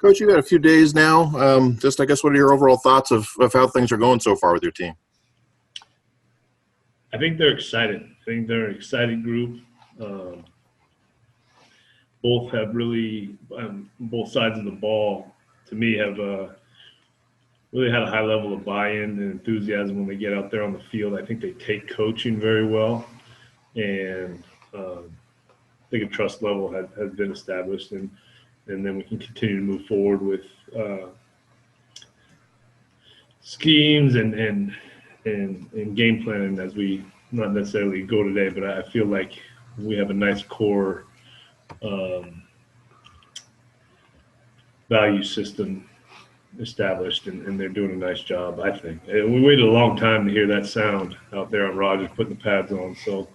Coach, you got a few days now. I guess, what are your overall thoughts of how things are going so far with your team? I think they're excited. I think they're an exciting group. Both have really, both sides of the ball, to me, have really had a high level of buy-in and enthusiasm when they get out there on the field. I think they take coaching very well, and I think a trust level has been established, and then we can continue to move forward with schemes and game planning as we not necessarily go today, but I feel like we have a nice core value system established, and they're doing a nice job, I think. And we waited a long time to hear that sound out there on Rogers putting the pads on, so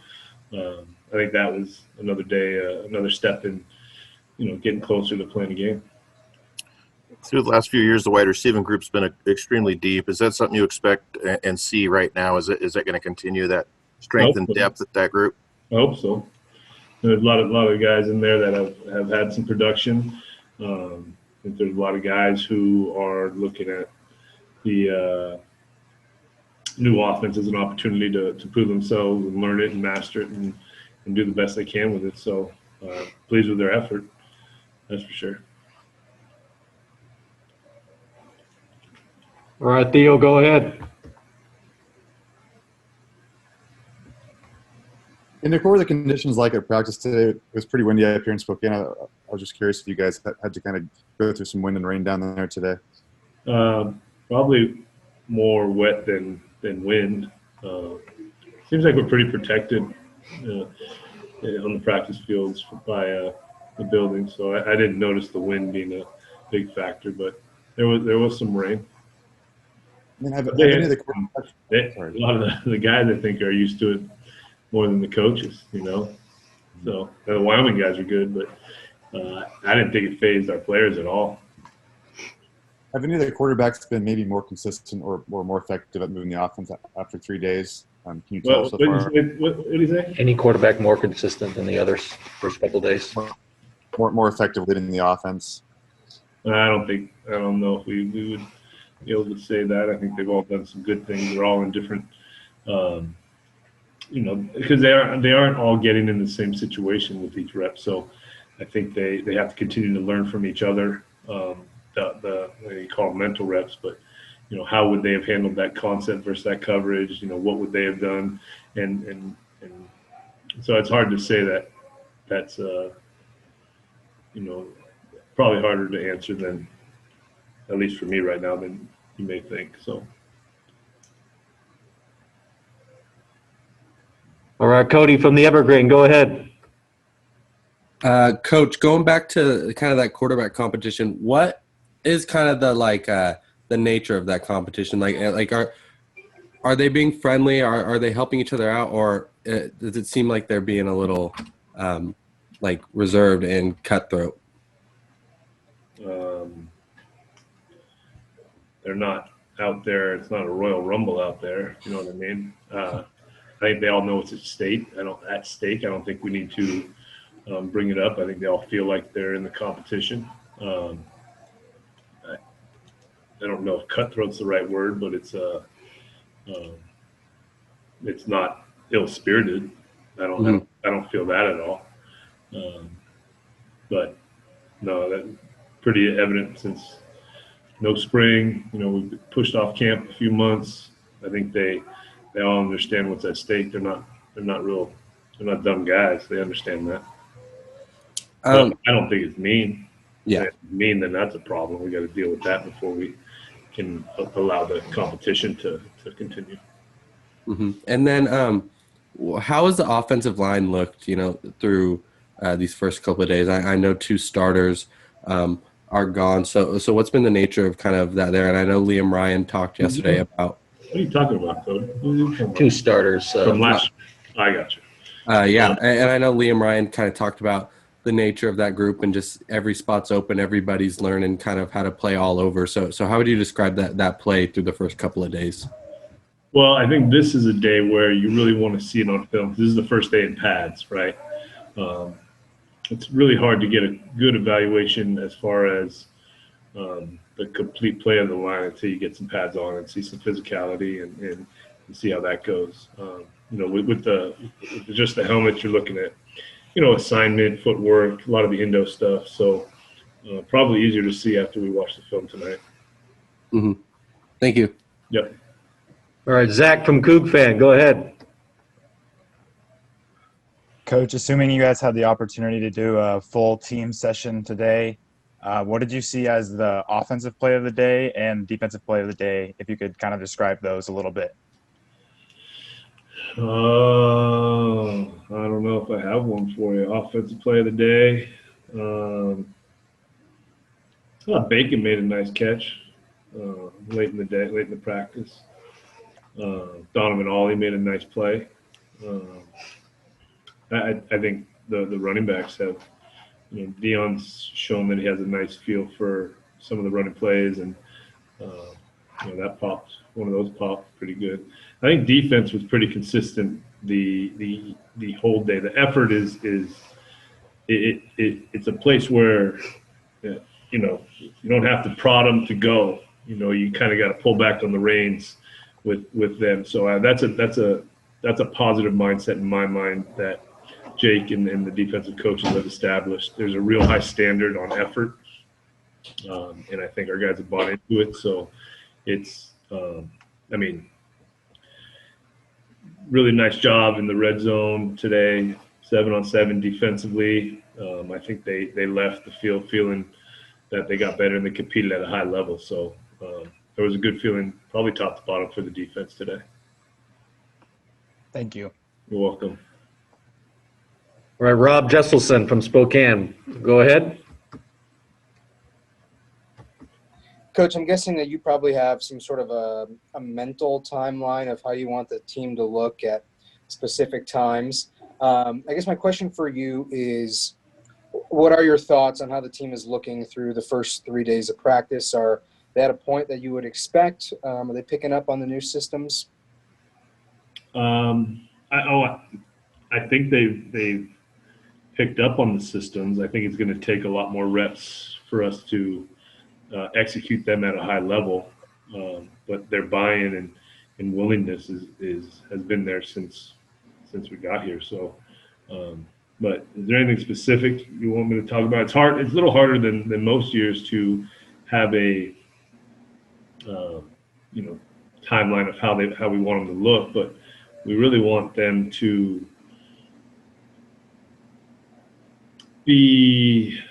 I think that was another day, another step in, getting closer to playing a game. Through the last few years, the wide receiving group's been extremely deep. Is that something you expect and see right now? Is that going to continue that strength and depth at that group? I hope so. There's a lot of guys in there that have had some production. I think there's a lot of guys who are looking at the new offense as an opportunity to prove themselves and learn it and master it and do the best they can with it. So pleased with their effort, that's for sure. All right, Theo, go ahead. And what were the conditions like at practice today? It was pretty windy up here in Spokane. I was just curious if you guys had to kind of go through some wind and rain down there today. Probably more wet than wind. Seems like we're pretty protected on the practice fields by the building, so I didn't notice the wind being a big factor, but there was some rain. I mean, a lot of the guys, I think, are used to it more than the coaches, So the Wyoming guys are good, but I didn't think it phased our players at all. Have any of the quarterbacks been maybe more consistent or more effective at moving the offense after 3 days? Can you tell us so far? What did he say? Any quarterback more consistent than the others first couple days? More effective leading the offense? I don't know if we would be able to say that. I think they've all done some good things. They're all in different, because they aren't all getting in the same situation with each rep. So I think they have to continue to learn from each other. You call them mental reps, but how would they have handled that concept versus that coverage? What would they have done? And so it's hard to say that that's probably harder to answer than, at least for me right now, than you may think. So. All right, Cody from the Evergreen, go ahead. Coach, going back to kind of that quarterback competition, what is kind of the nature of that competition? Like are they being friendly? Are they helping each other out, or does it seem like they're being a little reserved and cutthroat? They're not out there. It's not a Royal Rumble out there. You know what I mean? I think they all know it's at stake. I don't think we need to bring it up. I think they all feel like they're in the competition. I don't know if cutthroat's the right word, but it's not ill-spirited. I don't feel that at all. But no, that's pretty evident since no spring. We've pushed off camp a few months. I think they all understand what's at stake. They're not dumb guys. They understand that. I don't think it's mean. Yeah. If it's mean, then that's a problem. We got to deal with that before we can allow the competition to continue. Mm-hmm. And then how has the offensive line looked, through these first couple of days? I know 2 starters are gone. So what's been the nature of kind of that there? And I know Liam Ryan talked yesterday about. What are you talking about, Cody? 2 starters. From last. I got you. Yeah, and I know Liam Ryan kind of talked about the nature of that group and just every spot's open, everybody's learning kind of how to play all over. So how would you describe that play through the first couple of days? Well, I think this is a day where you really want to see it on film. This is the first day in pads, right? It's really hard to get a good evaluation as far as the complete play of the line until you get some pads on and see some physicality and see how that goes. With just the helmet, you're looking at, assignment, footwork, a lot of the endo stuff. So probably easier to see after we watch the film tonight. Mm-hmm. Thank you. Yep. All right, Zach from Coug Fan, go ahead. Coach, assuming you guys had the opportunity to do a full team session today, what did you see as the offensive play of the day and defensive play of the day, if you could kind of describe those a little bit? I don't know if I have one for you. Offensive play of the day. I thought Bacon made a nice catch late in the practice. Donovan Ollie made a nice play. I think the running backs have, Deion's shown that he has a nice feel for some of the running plays, and that popped. One of those popped pretty good. I think defense was pretty consistent the whole day. The effort is it's a place where you don't have to prod them to go. You kind of got to pull back on the reins with them. So that's a positive mindset in my mind that Jake and the defensive coaches have established. There's a real high standard on effort, and I think our guys have bought into it. So it's, really nice job in the red zone today, 7-on-7 defensively. I think they left the field feeling that they got better and they competed at a high level. So there was a good feeling, probably top to bottom, for the defense today. Thank you. You're welcome. All right, Rob Jesselson from Spokane, go ahead. Coach, I'm guessing that you probably have some sort of a mental timeline of how you want the team to look at specific times. I guess my question for you is, what are your thoughts on how the team is looking through the first 3 days of practice? Are they at a point that you would expect? Are they picking up on the new systems? I think they've picked up on the systems. I think it's going to take a lot more reps for us to execute them at a high level. But their buy-in and willingness has been there since we got here. So, but is there anything specific you want me to talk about? It's hard. It's a little harder than most years to have a timeline of how we want them to look, but we really want them to be,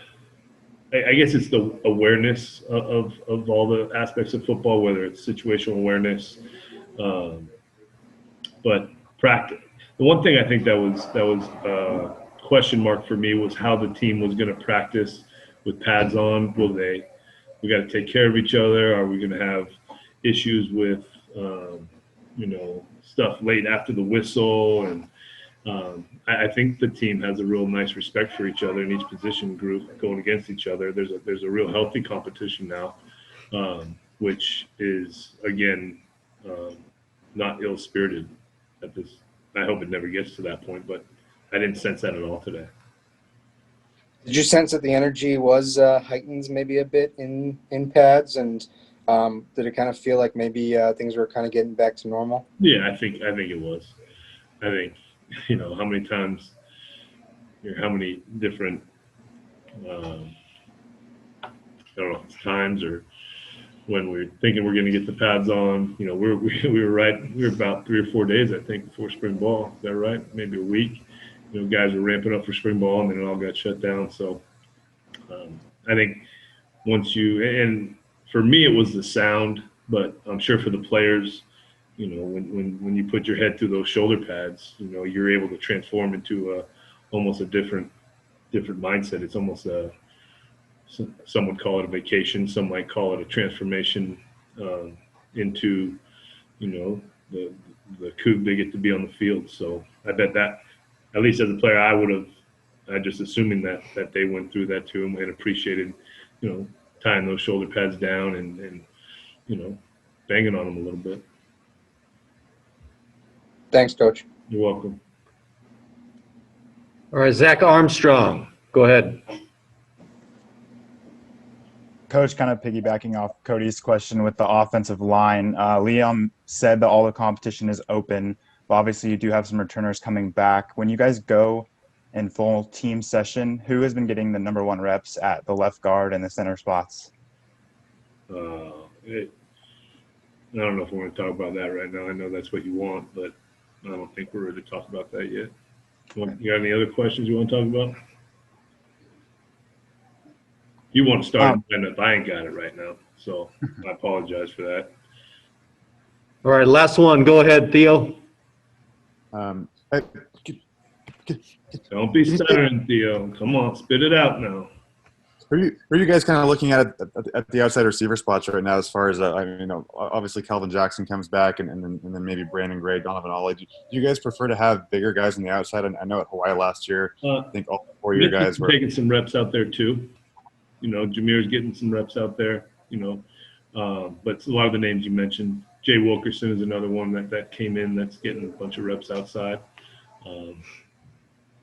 I guess it's the awareness of all the aspects of football, whether it's situational awareness, but practice. The one thing I think that was a question mark for me was how the team was going to practice with pads on. We got to take care of each other? Are we going to have issues with, stuff late after the whistle? And I think the team has a real nice respect for each other in each position group going against each other. There's a real healthy competition now, which is, again, not ill-spirited at this. I hope it never gets to that point, but I didn't sense that at all today. Did you sense that the energy was heightened maybe a bit in pads, and did it kind of feel like maybe things were kind of getting back to normal? Yeah, I think it was. I think, how many times, how many different, I don't know if it's times or when we're thinking we're going to get the pads on, we were about 3 or 4 days, I think, before spring ball. Is that right? Maybe a week. Guys were ramping up for spring ball, and then it all got shut down. So I think and for me, it was the sound, but I'm sure for the players, when you put your head through those shoulder pads, you're able to transform into almost a different mindset. It's almost some would call it a vacation. Some might call it a transformation into, the coup they get to be on the field. So I bet that, at least as a player, I just assuming that they went through that too and appreciated, tying those shoulder pads down and banging on them a little bit. Thanks, Coach. You're welcome. All right, Zach Armstrong, go ahead. Coach, kind of piggybacking off Cody's question with the offensive line, Liam said that all the competition is open, but obviously you do have some returners coming back. When you guys go in full team session, who has been getting the number one reps at the left guard and the center spots? I don't know if we want to talk about that right now. I know that's what you want, but I don't think we're ready to talk about that yet. You got any other questions you want to talk about? You want to start lineup? I ain't got it right now, so I apologize for that. All right, last one. Go ahead, Theo. Hey, Don't be stuttering, Theo. Come on, spit it out now. who are you guys kind of looking at the outside receiver spots right now? As far as obviously Calvin Jackson comes back, and then maybe Brandon Gray, Donovan Ollie. Do you guys prefer to have bigger guys on the outside? And I know at Hawaii last year, I think all 4 of your guys were taking some reps out there too. Jameer's getting some reps out there. But a lot of the names you mentioned, Jay Wilkerson is another one that came in that's getting a bunch of reps outside.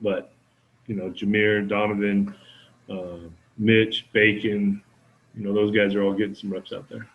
But Jameer, Donovan, Mitch, Bacon, those guys are all getting some reps out there.